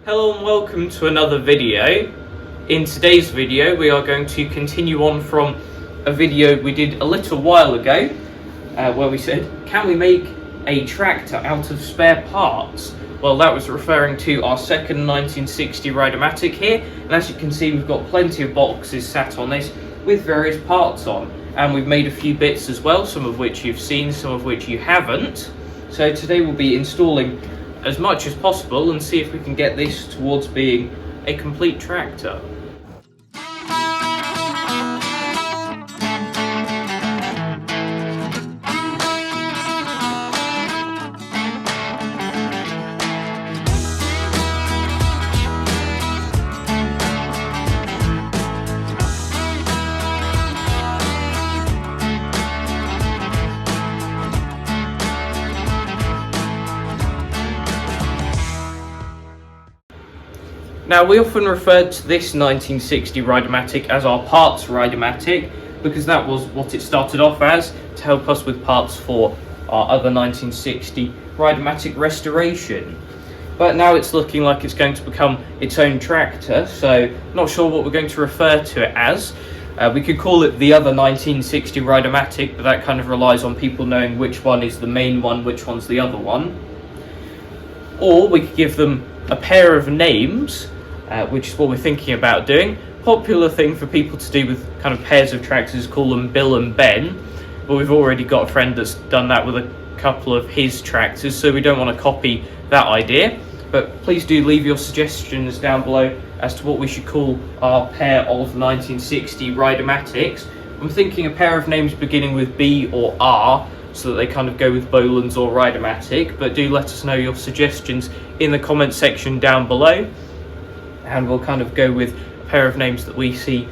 Hello and welcome to another video. In today's video we are going to continue on from a video we did a little while ago where we said, can we make a tractor out of spare parts? Well, that was referring to our second 1960 Rideamatic here, and as you can see we've got plenty of boxes sat on this with various parts on, and we've made a few bits as well, some of which you've seen, some of which you haven't. So today we'll be installing as much as possible and see if we can get this towards being a complete tractor. Now, we often referred to this 1960 Rideamatic as our parts Rideamatic because that was what it started off as, to help us with parts for our other 1960 Rideamatic restoration. But now it's looking like it's going to become its own tractor, so not sure what we're going to refer to it as. We could call it the other 1960 Rideamatic, but that kind of relies on people knowing which one is the main one, which one's the other one. Or we could give them a pair of names, which is what we're thinking about doing. Popular thing for people to do with kind of pairs of tractors is call them Bill and Ben, but we've already got a friend that's done that with a couple of his tractors, so we don't want to copy that idea. But please do leave your suggestions down below as to what we should call our pair of 1960 Rideamatics. I'm thinking a pair of names beginning with B or R, so that they kind of go with Bolens or Rideamatic, but do let us know your suggestions in the comment section down below, and we'll kind of go with a pair of names that we see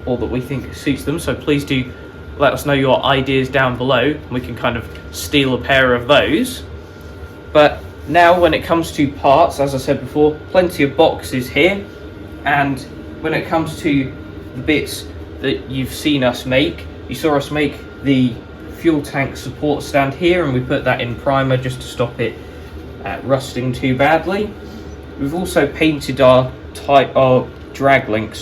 or that we think suits them. So please do let us know your ideas down below, and we can kind of steal a pair of those. But now when it comes to parts, as I said before, plenty of boxes here, and when it comes to the bits that you've seen us make, you saw us make the fuel tank support stand here, and we put that in primer just to stop it rusting too badly. We've also painted our drag link,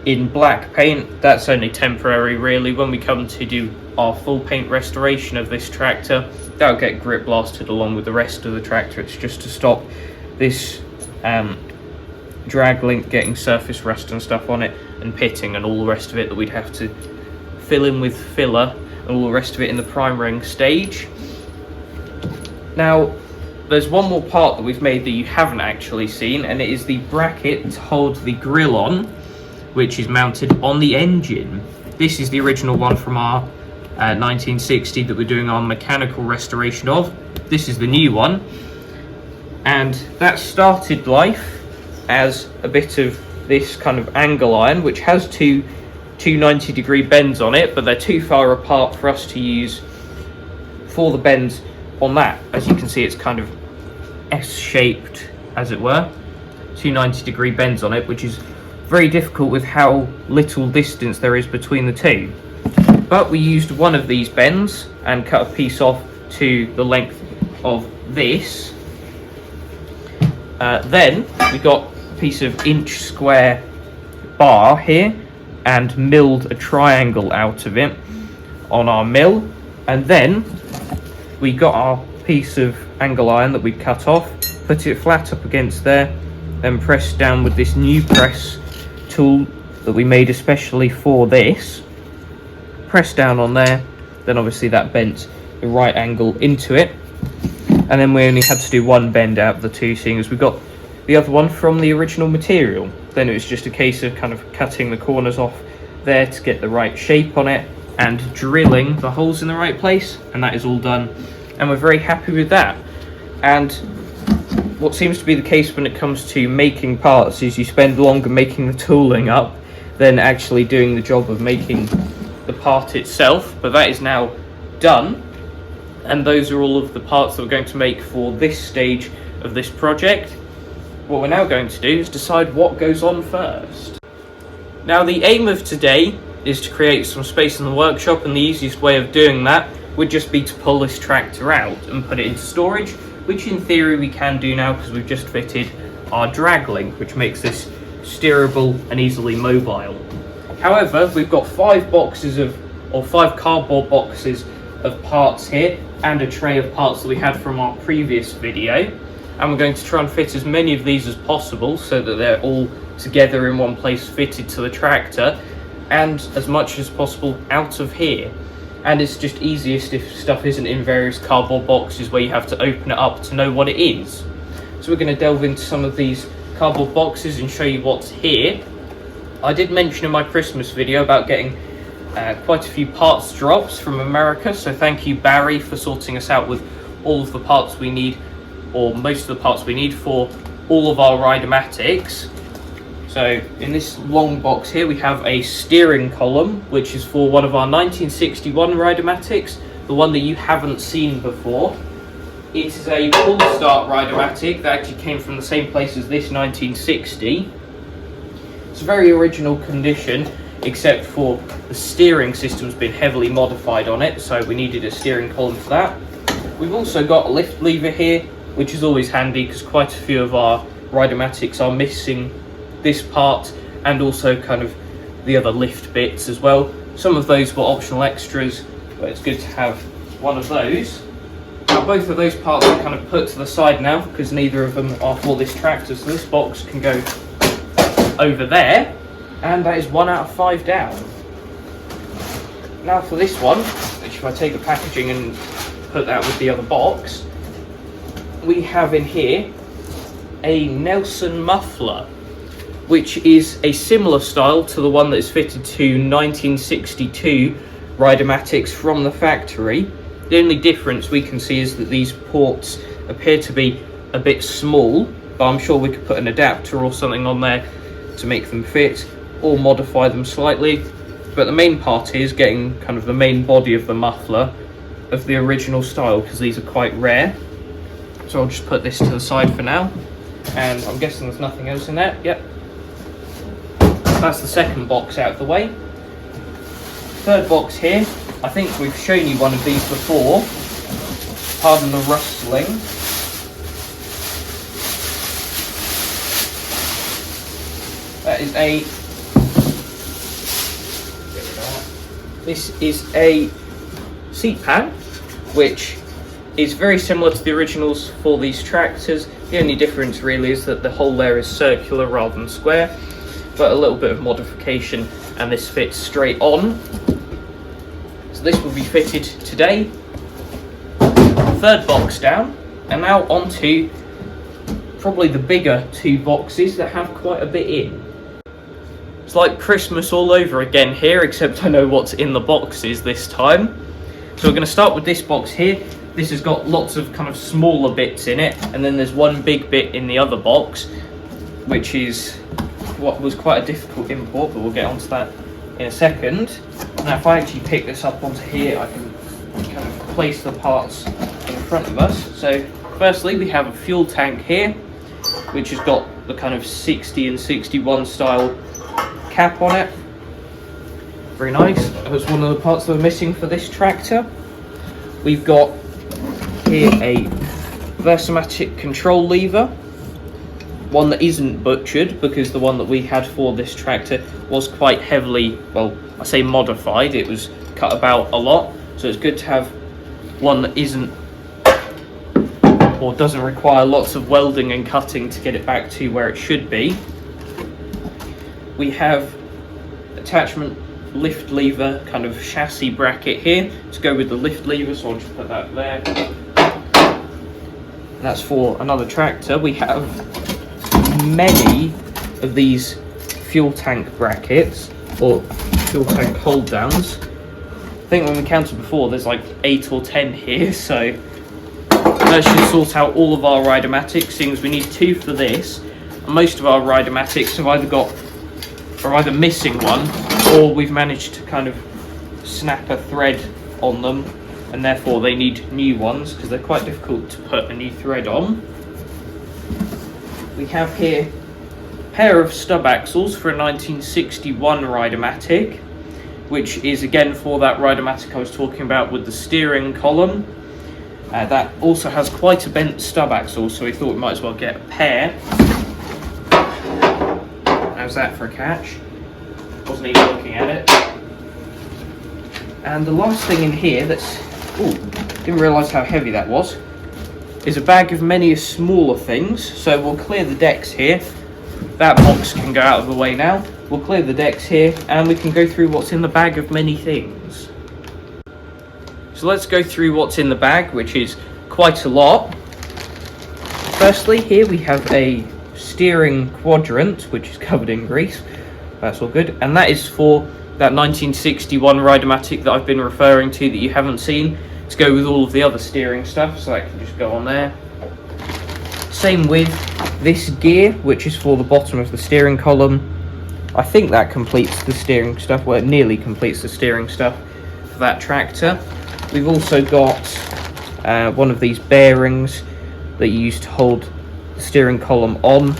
in black paint. That's only temporary really. When we come to do our full paint restoration of this tractor, that'll get grip blasted along with the rest of the tractor. It's just to stop this drag link getting surface rust and stuff on it, and pitting and all the rest of it that we'd have to fill in with filler and all the rest of it in the primering stage. Now, there's one more part that we've made that you haven't actually seen, and it is the bracket to hold the grill on, which is mounted on the engine. This is the original one from our 1960 that we're doing our mechanical restoration of. This is the new one, and that started life as a bit of this kind of angle iron, which has two 90-degree bends on it, but they're too far apart for us to use for the bends on that. As you can see, it's kind of S-shaped, as it were, two 90-degree bends on it, which is very difficult with how little distance there is between the two. But we used one of these bends and cut a piece off to the length of this. Then we got a piece of inch square bar here and milled a triangle out of it on our mill, and then we got our piece of angle iron that we cut off, put it flat up against there, then pressed down with this new press tool that we made especially for this. Press down on there, then obviously that bent the right angle into it, and then we only had to do one bend out of the two, seeing as we got the other one from the original material. Then it was just a case of kind of cutting the corners off there to get the right shape on it and drilling the holes in the right place, and that is all done, and we're very happy with that. And what seems to be the case when it comes to making parts is you spend longer making the tooling up than actually doing the job of making the part itself. But that is now done, and those are all of the parts that we're going to make for this stage of this project. What we're now going to do is decide what goes on first. Now, the aim of today is to create some space in the workshop, and the easiest way of doing that would just be to pull this tractor out and put it into storage, which in theory we can do now because we've just fitted our drag link, which makes this steerable and easily mobile. However, we've got 5 cardboard boxes of parts here and a tray of parts that we had from our previous video, and we're going to try and fit as many of these as possible so that they're all together in one place, fitted to the tractor, and as much as possible out of here. And it's just easiest if stuff isn't in various cardboard boxes where you have to open it up to know what it is. So we're going to delve into some of these cardboard boxes and show you what's here. I did mention in my Christmas video about getting quite a few parts drops from America, so thank you Barry for sorting us out with all of the parts we need, or most of the parts we need for all of our Rideamatics. So in this long box here we have a steering column, which is for one of our 1961 Rideamatics, the one that you haven't seen before. It is a pull start Rideamatic that actually came from the same place as this 1960. It's a very original condition, except for the steering system's been heavily modified on it, so we needed a steering column for that. We've also got a lift lever here, which is always handy because quite a few of our Rideamatics are missing this part and also kind of the other lift bits as well. Some of those were optional extras, but it's good to have one of those. Now both of those parts are kind of put to the side now because neither of them are for this tractor, so this box can go over there, and that is 1 out of 5 down. Now for this one, which if I take the packaging and put that with the other box, we have in here a Nelson muffler, which is a similar style to the one that is fitted to 1962 Rideamatics from the factory. The only difference we can see is that these ports appear to be a bit small, but I'm sure we could put an adapter or something on there to make them fit or modify them slightly. But the main part is getting kind of the main body of the muffler of the original style, because these are quite rare. So I'll just put this to the side for now, and I'm guessing there's nothing else in there. Yep. That's the second box out of the way. Third box here, I think we've shown you one of these before. Pardon the rustling. That is this is a seat pan, which is very similar to the originals for these tractors. The only difference really is that the hole there is circular rather than square, but a little bit of modification, and this fits straight on. So this will be fitted today. Third box down, and now onto probably the bigger 2 boxes that have quite a bit in. It's like Christmas all over again here, except I know what's in the boxes this time. So we're going to start with this box here. This has got lots of kind of smaller bits in it, and then there's one big bit in the other box, which is what was quite a difficult import, but we'll get onto that in a second. Now if I actually pick this up onto here, I can kind of place the parts in front of us. So firstly we have a fuel tank here, which has got the kind of 60 and 61 style cap on it. Very nice. That was one of the parts that were missing for this tractor. We've got here a Rideamatic control lever, one that isn't butchered because the one that we had for this tractor was quite heavily, well, I say modified, it was cut about a lot, so it's good to have one that isn't or doesn't require lots of welding and cutting to get it back to where it should be. We have attachment lift lever kind of chassis bracket here to go with the lift lever, so I'll just put that there. That's for another tractor. We have many of these fuel tank brackets or fuel tank hold downs. I think when we counted before there's like 8 or 10 here, so that should sort out all of our Rideamatics, seeing as we need 2 for this. And most of our Rideamatics have either missing one, or we've managed to kind of snap a thread on them, and therefore they need new ones because they're quite difficult to put a new thread on. We have here a pair of stub axles for a 1961 Rideamatic, which is again for that Rideamatic I was talking about with the steering column. That also has quite a bent stub axle, so we thought we might as well get a pair. How's that for a catch? Wasn't even looking at it. And the last thing in here that's... Ooh, didn't realise how heavy that was. Is a bag of many smaller things. So we'll clear the decks here. That box can go out of the way now. We'll clear the decks here and we can go through what's in the bag of many things. So let's go through what's in the bag, which is quite a lot. Firstly, here we have a steering quadrant, which is covered in grease. That's all good. And that is for that 1961 Rideamatic that I've been referring to that you haven't seen, to go with all of the other steering stuff, so that can just go on there. Same with this gear, which is for the bottom of the steering column. I think that completes the steering stuff, well, it nearly completes the steering stuff for that tractor. We've also got one of these bearings that you use to hold the steering column on,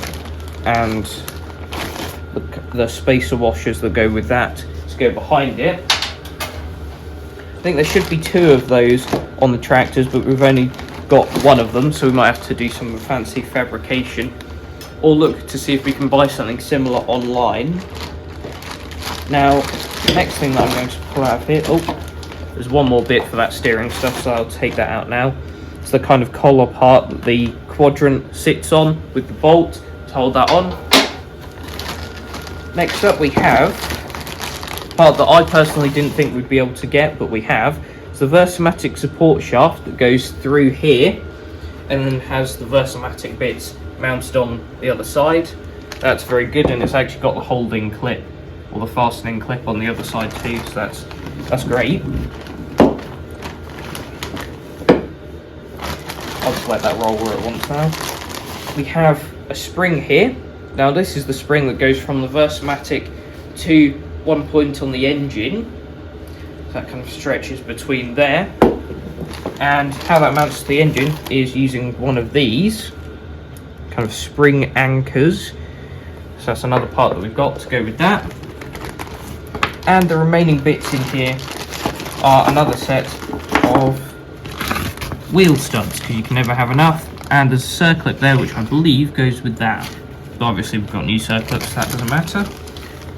and the spacer washers that go with that to go behind it. I think there should be two of those on the tractors, but we've only got one of them, so we might have to do some fancy fabrication or look to see if we can buy something similar online. Now, the next thing that I'm going to pull out of here, there's one more bit for that steering stuff, so I'll take that out now. It's the kind of collar part that the quadrant sits on with the bolt to hold that on. Next up we have part that I personally didn't think we'd be able to get, but we have. It's the Rideamatic support shaft that goes through here and then has the Rideamatic bits mounted on the other side. That's very good, and it's actually got the holding clip or the fastening clip on the other side too, so that's great. I'll just let that roll where it wants now. We have a spring here. Now this is the spring that goes from the Rideamatic to one point on the engine. That kind of stretches between there. And how that mounts to the engine is using one of these kind of spring anchors. So that's another part that we've got to go with that. And the remaining bits in here are another set of wheel studs, because you can never have enough. And there's a circlip there, which I believe goes with that. But obviously we've got new circlips, so that doesn't matter.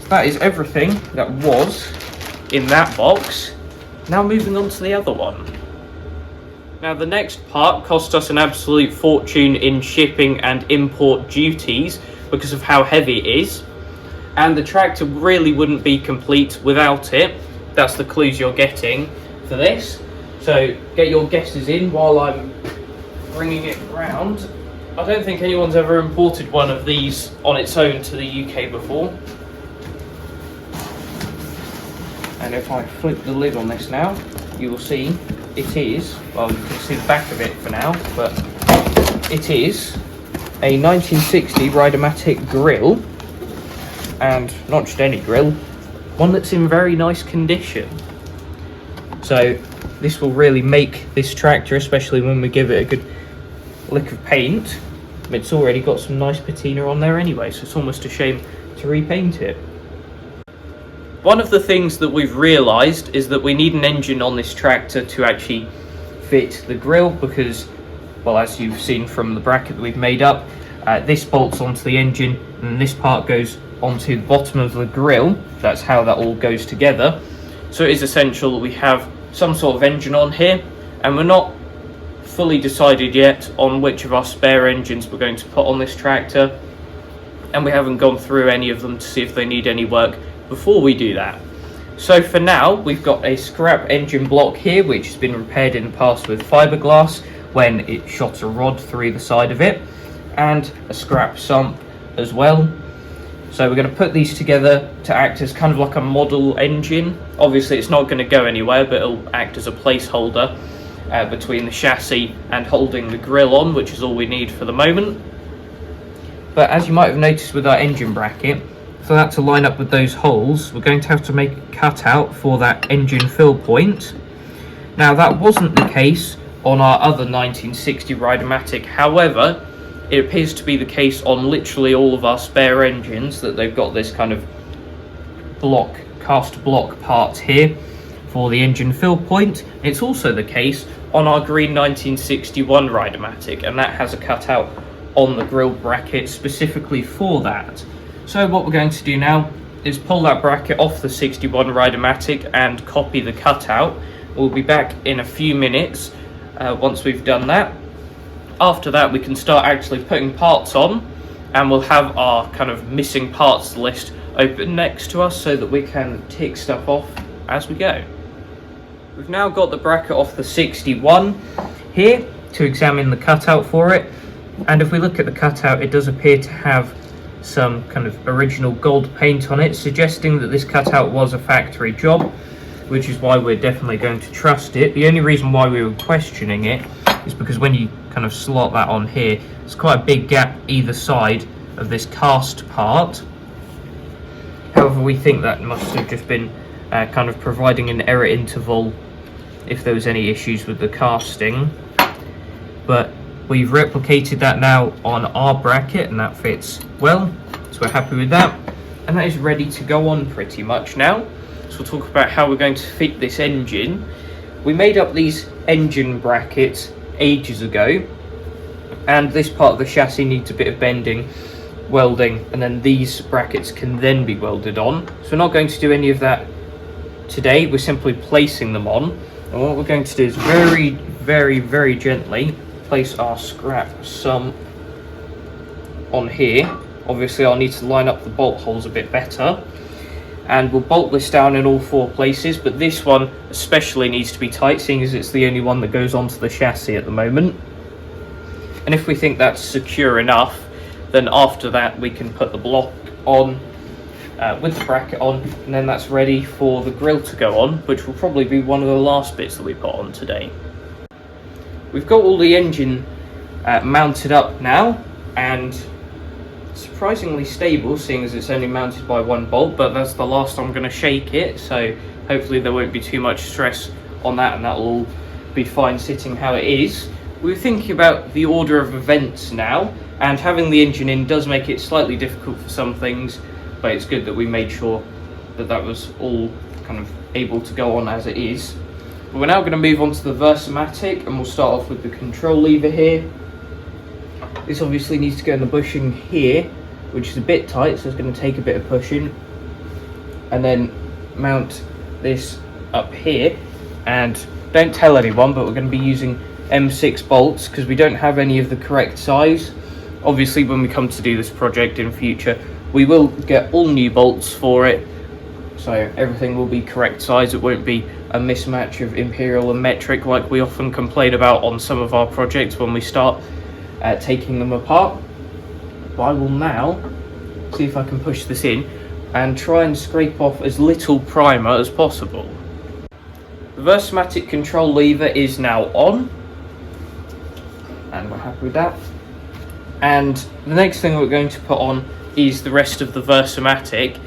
So that is everything that was in that box. Now moving on to the other one. Now the next part cost us an absolute fortune in shipping and import duties because of how heavy it is. And the tractor really wouldn't be complete without it. That's the clues you're getting for this. So get your guesses in while I'm bringing it round. I don't think anyone's ever imported one of these on its own to the UK before. And if I flip the lid on this now, you will see it is, well, you can see the back of it for now, but it is a 1960 Rideamatic grill, and not just any grill, one that's in very nice condition. So this will really make this tractor, especially when we give it a good lick of paint. It's already got some nice patina on there anyway, so it's almost a shame to repaint it. One of the things that we've realised is that we need an engine on this tractor to actually fit the grill, because, well, as you've seen from the bracket that we've made up, this bolts onto the engine and this part goes onto the bottom of the grill. That's how that all goes together. So it is essential that we have some sort of engine on here, and we're not fully decided yet on which of our spare engines we're going to put on this tractor, and we haven't gone through any of them to see if they need any work before we do that. So for now, we've got a scrap engine block here, which has been repaired in the past with fiberglass when it shot a rod through the side of it, and a scrap sump as well. So we're going to put these together to act as kind of like a model engine. Obviously it's not going to go anywhere, but it'll act as a placeholder between the chassis and holding the grill on, which is all we need for the moment. But as you might have noticed with our engine bracket, for that to line up with those holes, we're going to have to make a cutout for that engine fill point. Now that wasn't the case on our other 1960 Rideamatic, however, it appears to be the case on literally all of our spare engines, that they've got this kind of cast block part here for the engine fill point. It's also the case on our green 1961 Rideamatic, and that has a cutout on the grill bracket specifically for that. So what we're going to do now is pull that bracket off the 61 Rideamatic and copy the cutout. We'll be back in a few minutes once we've done that. After that, we can start actually putting parts on, and we'll have our kind of missing parts list open next to us so that we can tick stuff off as we go. We've now got the bracket off the 61 here to examine the cutout for it, and if we look at the cutout, it does appear to have some kind of original gold paint on it, suggesting that this cutout was a factory job, which is why we're definitely going to trust it. The only reason why we were questioning it is because when you kind of slot that on here, there's quite a big gap either side of this cast part. However, we think that must have just been kind of providing an error interval if there was any issues with the casting. But we've replicated that now on our bracket, and that fits well, so we're happy with that. And that is ready to go on pretty much now. So we'll talk about how we're going to fit this engine. We made up these engine brackets ages ago, and this part of the chassis needs a bit of bending, welding, and then these brackets can then be welded on. So we're not going to do any of that today, we're simply placing them on. And what we're going to do is very, very, very gently place our scrap sum on here. Obviously I'll need to line up the bolt holes a bit better, and we'll bolt this down in all 4 places, but this one especially needs to be tight, seeing as it's the only one that goes onto the chassis at the moment. And if we think that's secure enough, then after that we can put the block on with the bracket on, and then that's ready for the grille to go on, which will probably be one of the last bits that we put on today. We've got all the engine mounted up now, and surprisingly stable, seeing as it's only mounted by 1 bolt, but that's the last I'm going to shake it, so hopefully there won't be too much stress on that, and that'll all be fine sitting how it is. We were thinking about the order of events now, and having the engine in does make it slightly difficult for some things, but it's good that we made sure that that was all kind of able to go on as it is. But we're now going to move on to the Rideamatic, and we'll start off with the control lever here. This obviously needs to go in the bushing here, which is a bit tight, so it's going to take a bit of pushing. And then mount this up here, and don't tell anyone, but we're going to be using M6 bolts because we don't have any of the correct size. Obviously when we come to do this project in future, we will get all new bolts for it, so everything will be correct size. It won't be a mismatch of imperial and metric like we often complain about on some of our projects when we start taking them apart. But I will now see if I can push this in and try and scrape off as little primer as possible. The Rideamatic control lever is now on, and we're happy with that. And the next thing we're going to put on is the rest of the Rideamatic.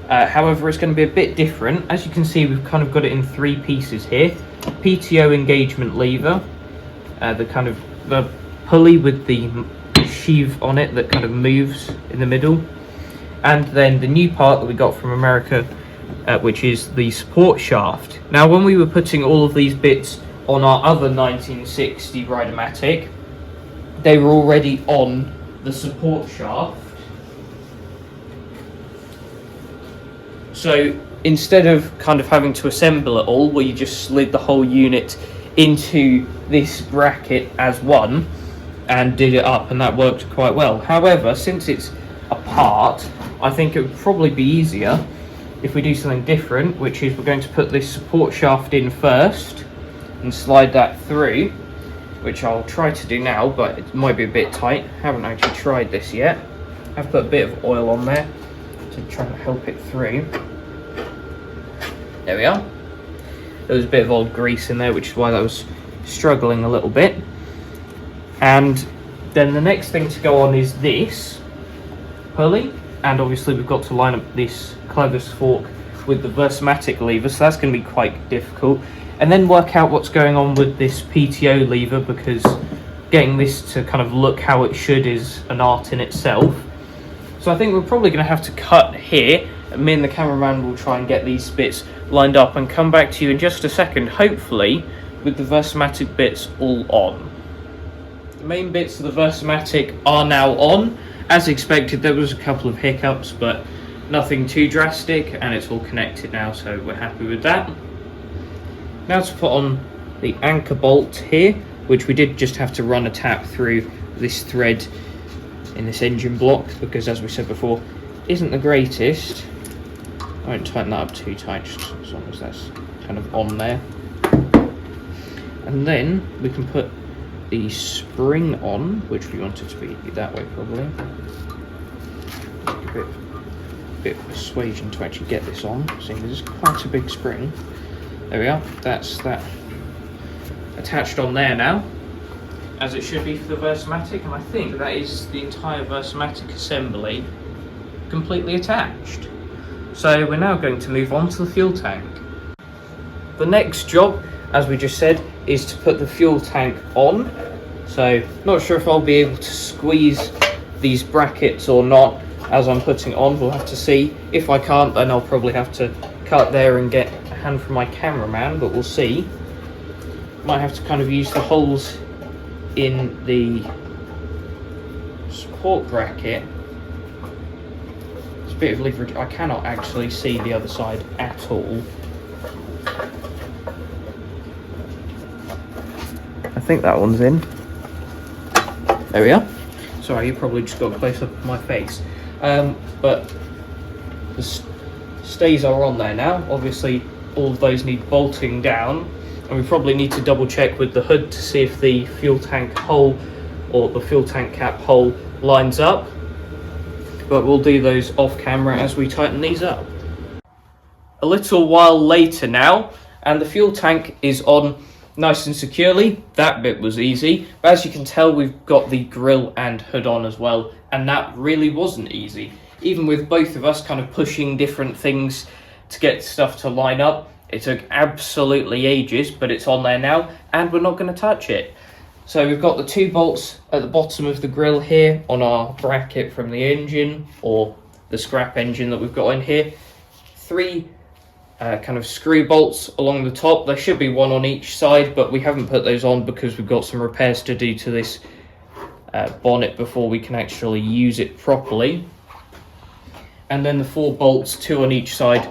However, it's going to be a bit different. As you can see, we've kind of got it in 3 pieces here. PTO engagement lever, the pulley with the sheave on it that kind of moves in the middle, and then the new part that we got from America, which is the support shaft. Now, when we were putting all of these bits on our other 1960 Rideamatic, they were already on the support shaft. So instead of kind of having to assemble it all, where you just slid the whole unit into this bracket as one and did it up, and that worked quite well. However, since it's apart, I think it would probably be easier if we do something different, which is we're going to put this support shaft in first and slide that through, which I'll try to do now, but it might be a bit tight. I haven't actually tried this yet. I've put a bit of oil on there to try and help it through. There we are. There was a bit of old grease in there, which is why that was struggling a little bit. And then the next thing to go on is this pulley, and obviously we've got to line up this clevis fork with the Rideamatic lever, so that's going to be quite difficult. And then work out what's going on with this PTO lever, because getting this to kind of look how it should is an art in itself. So I think we're probably going to have to cut here, and me and the cameraman will try and get these bits lined up and come back to you in just a second, hopefully with the Rideamatic bits all on. The main bits of the Rideamatic are now on, as expected, there was a couple of hiccups, but nothing too drastic, and it's all connected now, so we're happy with that. Now to put on the anchor bolt here, which we did just have to run a tap through this thread in this engine block, because as we said before, isn't the greatest. I won't tighten that up too tight, just as long as that's kind of on there. And then we can put the spring on, which we want it to be that way probably. A bit of persuasion to actually get this on, seeing there's quite a big spring. There we are, that's that attached on there now, as it should be for the Versamatic, and I think that is the entire Versamatic assembly completely attached. So we're now going to move on to the fuel tank. The next job, as we just said, is to put the fuel tank on. So not sure if I'll be able to squeeze these brackets or not as I'm putting it on. We'll have to see. If I can't, then I'll probably have to cut there and get a hand from my cameraman, but we'll see. Might have to kind of use the holes in the support bracket. It's a bit of leverage. I cannot actually see the other side at all. I think that one's in. There we are. Sorry, you probably just got close up of my face. But the stays are on there now. Obviously, all of those need bolting down. And we probably need to double check with the hood to see if the fuel tank hole or the fuel tank cap hole lines up. But we'll do those off camera as we tighten these up. A little while later now, and the fuel tank is on nice and securely. That bit was easy. But as you can tell, we've got the grille and hood on as well. And that really wasn't easy. Even with both of us kind of pushing different things to get stuff to line up, it took absolutely ages, but it's on there now, and we're not going to touch it. So we've got the 2 bolts at the bottom of the grille here on our bracket from the engine, or the scrap engine that we've got in here. 3 kind of screw bolts along the top. There should be 1 on each side, but we haven't put those on because we've got some repairs to do to this bonnet before we can actually use it properly. And then the 4 bolts, 2 on each side,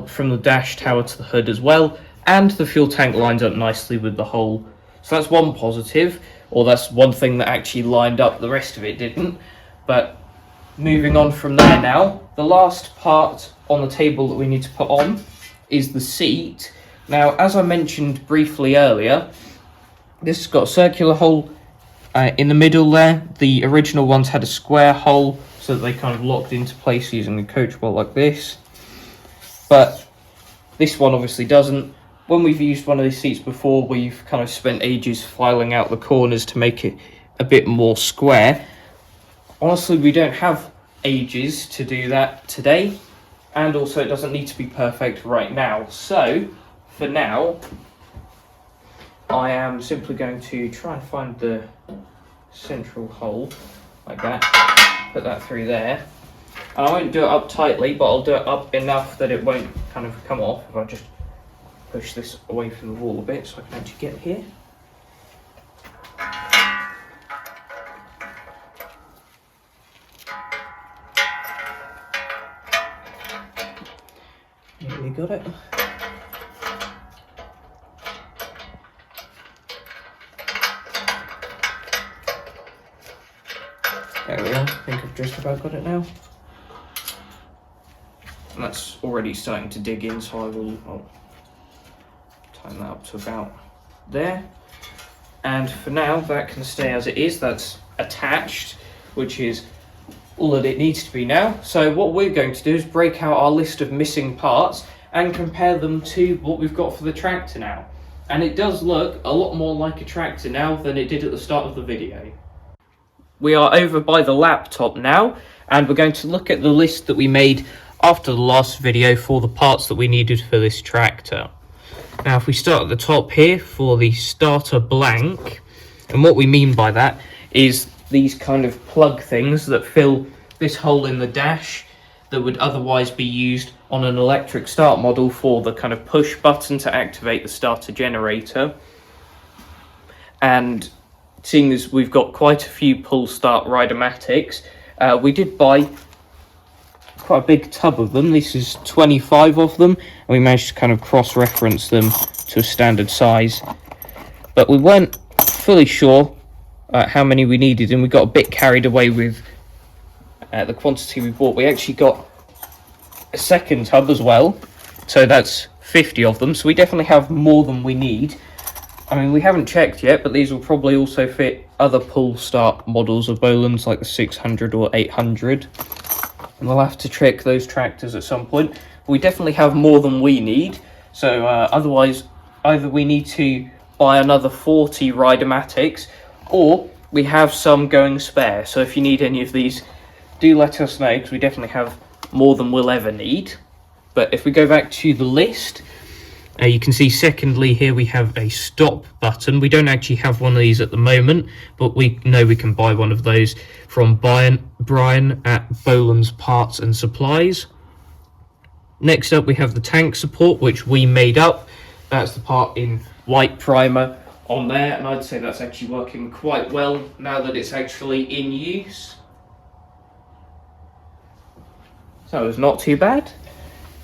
from the dash tower to the hood as well, and the fuel tank lines up nicely with the hole. So that's one positive, or that's one thing that actually lined up. The rest of it didn't. But moving on from there now, the last part on the table that we need to put on is the seat. Now, as I mentioned briefly earlier, this has got a circular hole in the middle there. The original ones had a square hole, so that they kind of locked into place using a coach bolt like this. But this one obviously doesn't. When we've used one of these seats before, we've kind of spent ages filing out the corners to make it a bit more square. Honestly, we don't have ages to do that today, and also it doesn't need to be perfect right now. So for now, I am simply going to try and find the central hole like that, put that through there. And I won't do it up tightly, but I'll do it up enough that it won't kind of come off if I just push this away from the wall a bit so I can actually get here. Nearly got it. There we are. I think I've just about got it now. And that's already starting to dig in, so I'll tighten that up to about there. And for now, that can stay as it is. That's attached, which is all that it needs to be now. So what we're going to do is break out our list of missing parts and compare them to what we've got for the tractor now. And it does look a lot more like a tractor now than it did at the start of the video. We are over by the laptop now, and we're going to look at the list that we made after the last video for the parts that we needed for this tractor. Now, if we start at the top here for the starter blank, and what we mean by that is these kind of plug things that fill this hole in the dash that would otherwise be used on an electric start model for the kind of push button to activate the starter generator. And seeing as we've got quite a few pull start Rideamatics, We did buy quite a big tub of them. This is 25 of them, and we managed to kind of cross-reference them to a standard size. But we weren't fully sure how many we needed, and we got a bit carried away with the quantity we bought. We actually got a second tub as well, so that's 50 of them, so we definitely have more than we need. I mean, we haven't checked yet, but these will probably also fit other pull start models of Bolens, like the 600 or 800. And we'll have to check those tractors at some point. We definitely have more than we need, so otherwise either we need to buy another 40 Rideamatics, or we have some going spare. So if you need any of these, do let us know, because we definitely have more than we'll ever need. But if we go back to the list, you can see secondly here we have a stop button. We don't actually have one of these at the moment, but we know we can buy one of those from Brian at Bolens Parts and Supplies. Next up we have the tank support, which we made up. That's the part in white primer on there, and I'd say that's actually working quite well now that it's actually in use. So it's not too bad.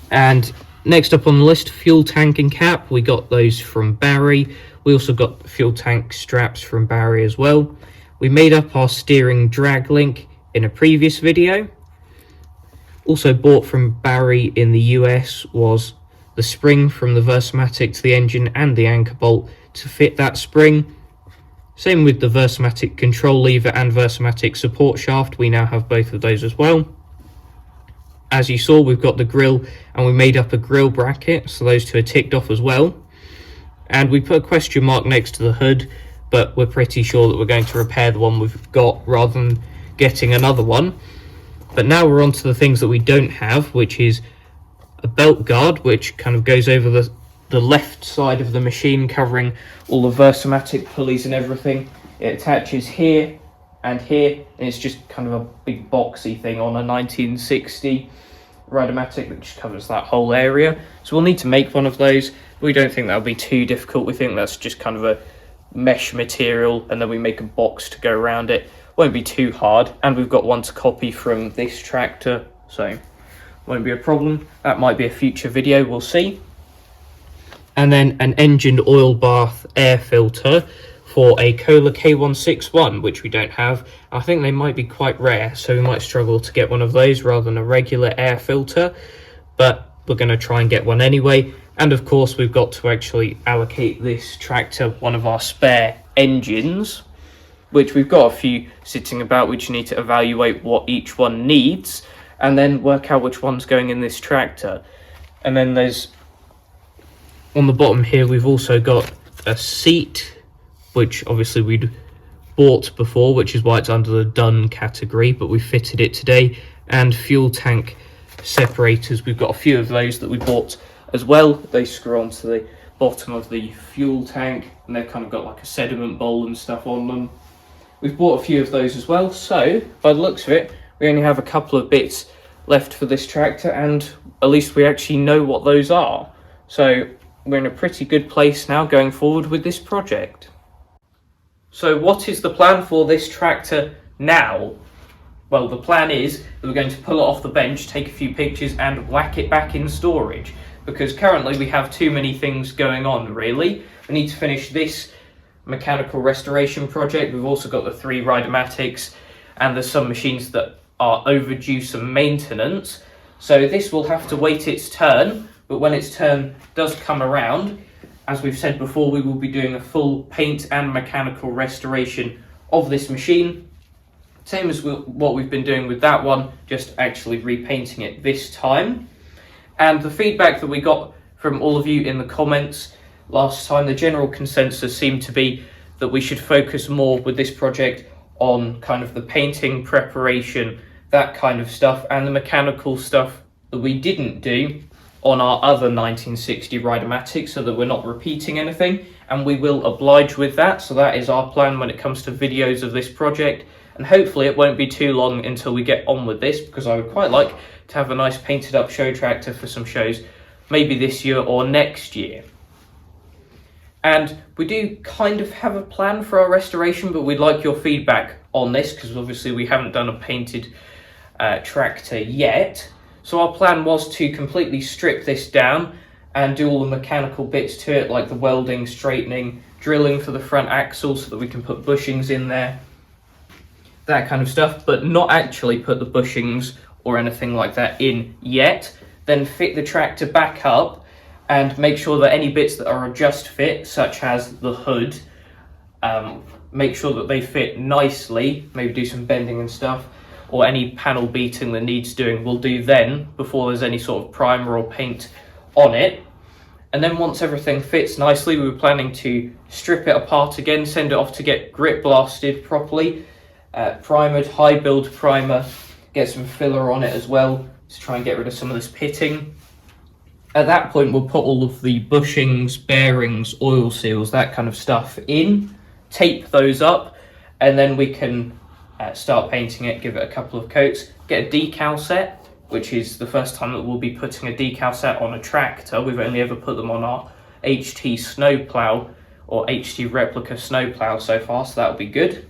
And next up on the list, fuel tank and cap. We got those from Barry. We also got fuel tank straps from Barry as well. We made up our steering drag link in a previous video. Also bought from Barry in the US was the spring from the Rideamatic to the engine and the anchor bolt to fit that spring. Same with the Rideamatic control lever and Rideamatic support shaft. We now have both of those as well. As you saw, we've got the grille, and we made up a grille bracket, so those two are ticked off as well. And we put a question mark next to the hood, but we're pretty sure that we're going to repair the one we've got rather than getting another one. But now we're on to the things that we don't have, which is a belt guard, which kind of goes over the left side of the machine, covering all the Rideamatic pulleys and everything. It attaches here and here, and it's just kind of a big boxy thing on a 1960 Rideamatic that just covers that whole area. So we'll need to make one of those. We don't think that'll be too difficult. We think that's just kind of a mesh material, and then we make a box to go around it. Won't be too hard, and we've got one to copy from this tractor, so won't be a problem. That might be a future video, we'll see. And then an engine oil bath air filter for a Kohler K161, which we don't have. I think they might be quite rare, so we might struggle to get one of those rather than a regular air filter, but we're going to try and get one anyway. And of course we've got to actually allocate this tractor one of our spare engines, which we've got a few sitting about, which you need to evaluate what each one needs and then work out which one's going in this tractor. And then there's, on the bottom here, we've also got a seat, which obviously we'd bought before, which is why it's under the done category, but we fitted it today. And fuel tank separators, we've got a few of those that we bought as well. They screw onto the bottom of the fuel tank, and they've kind of got like a sediment bowl and stuff on them. We've bought a few of those as well, so by the looks of it, we only have a couple of bits left for this tractor, and at least we actually know what those are. So we're in a pretty good place now going forward with this project. So what is the plan for this tractor now? Well, the plan is that we're going to pull it off the bench, take a few pictures and whack it back in storage, because currently we have too many things going on, really. We need to finish this mechanical restoration project. We've also got the 3 Rideamatics, and there's some machines that are overdue some maintenance. So this will have to wait its turn, but when its turn does come around, as we've said before, we will be doing a full paint and mechanical restoration of this machine. Same as what we've been doing with that one, just actually repainting it this time. And the feedback that we got from all of you in the comments last time, the general consensus seemed to be that we should focus more with this project on kind of the painting preparation, that kind of stuff, and the mechanical stuff that we didn't do on our other 1960 Rideamatic, so that we're not repeating anything, and we will oblige with that. So that is our plan when it comes to videos of this project, and hopefully it won't be too long until we get on with this, because I would quite like to have a nice painted up show tractor for some shows, maybe this year or next year. And we do kind of have a plan for our restoration, but we'd like your feedback on this, because obviously we haven't done a painted tractor yet. So our plan was to completely strip this down and do all the mechanical bits to it, like the welding, straightening, drilling for the front axle so that we can put bushings in there, that kind of stuff, but not actually put the bushings or anything like that in yet. Then fit the tractor back up and make sure that any bits that are a just fit, such as the hood, make sure that they fit nicely, maybe do some bending and stuff, or any panel beating that needs doing we'll do then, before there's any sort of primer or paint on it. And then once everything fits nicely, we were planning to strip it apart again, send it off to get grit blasted properly, primered, high build primer, get some filler on it as well to try and get rid of some of this pitting. At that point, we'll put all of the bushings, bearings, oil seals, that kind of stuff in, tape those up, and then we can start painting it, give it a couple of coats, get a decal set, which is the first time that we'll be putting a decal set on a tractor. We've only ever put them on our HT snowplow or HT replica snowplow so far, so that'll be good.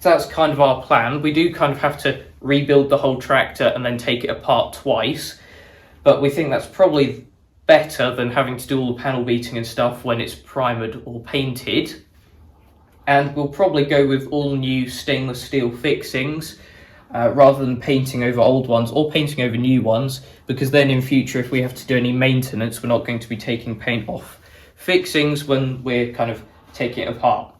So that's kind of our plan. We do kind of have to rebuild the whole tractor and then take it apart twice, but we think that's probably better than having to do all the panel beating and stuff when it's primered or painted. And we'll probably go with all new stainless steel fixings rather than painting over old ones or painting over new ones, because then in future, if we have to do any maintenance, we're not going to be taking paint off fixings when we're kind of taking it apart.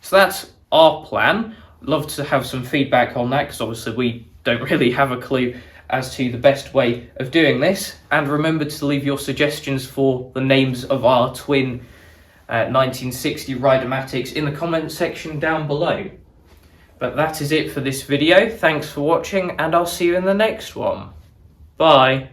So that's our plan. Love to have some feedback on that, because obviously we don't really have a clue as to the best way of doing this. And remember to leave your suggestions for the names of our twin 1960 Rideamatics in the comment section down below. But that is it for this video. Thanks for watching, and I'll see you in the next one. Bye.